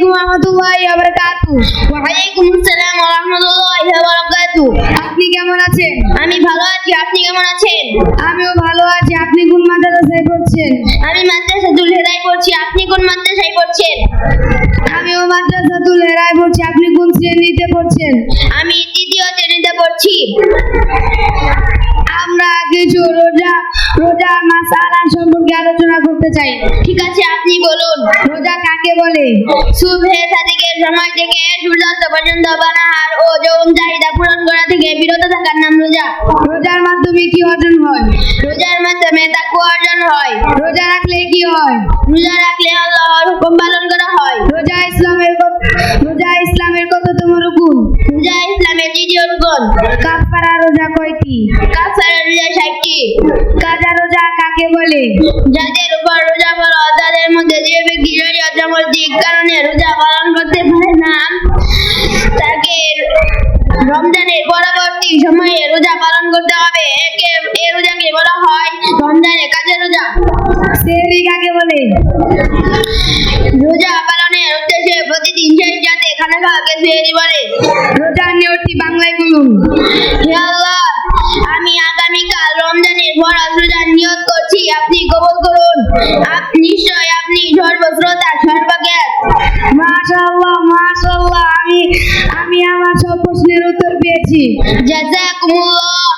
আলাইকুম ওয়া রাহমাতুল্লাহি ওয়া বারাকাতুহু। ওয়া আলাইকুম আসসালাম ওয়া রাহমাতুল্লাহি ওয়া বারাকাতুহু। আপনি কেমন আছেন? আমি ভালো আছি, আপনি কেমন আছেন? আমিও ভালো আছি। আপনি কোন মাদ্রাসায় পড়ছেন? আমি মাদ্রাসাতুল হেদায় পড়ছি, আপনি কোন মাদ্রাসায় পড়ছেন? আমিও মাদ্রাসাতুল হেদায় পড়ছি। আপনি কোন শ্রেণীতে পড়ছেন? আমি তৃতীয় শ্রেণীতে পড়ছি। আমরা কিছু রোজার মাসআলা সম্পর্কে আলোচনা করতে চাই। ঠিক আছে, আপনি বলুন। রোজা কাকে বলে? সুবহে সাদিকের সময় থেকে সূর্যাস্ত পর্যন্ত পানাহার ও যৌন চাহিদা পূরণ করা থেকে বিরত থাকার নাম রোজা। রোজার মাধ্যমে কি অর্জন হয়? রোজার মাধ্যমে তাকওয়া অর্জন হয়। রোজা রাখলে কি হয়? রোজা রাখলে আল্লাহর হুকুম পালন করা হয়। রোজা ইসলামের কততম রুকুন? রোজা ইসলামের দ্বিতীয় রুকন। কাফারা রোজা কয়টি? কাফারা রোজা 60টি। কাজা রোজা কাকে বলে? যাদের উপর রোজা ফরজ তাদের মধ্যে যে ব্যক্তি শরীয়ত সম্মতিক কারণে রোজা পালন করতে পারে না, তাকে রমজানের পরবর্তী সময়ে রোজা পালন করতে হবে। এই রোজাকে বলা হয় রমজানের কাজা রোজা। সেহরি কাকে বলে? রোজা পালনের উদ্দেশ্যে প্রতিদিন শেষ রাতে খানা খাওয়াকে সেহরি বলে। রোজার নিয়তটি বাংলায় বলুন। হে আল্লাহ, আমি আগামীকাল রমজানের ফরজ রোজার নিয়ত করছি, আপনি কবুল করুন। নিশ্চয় আপনি সর্বশ্রোতা সর্বজ্ঞাত। মাশাআল্লাহ। আমি আমার সব প্রশ্নের উত্তর পেয়েছি। জাযাকুমুল্লাহ।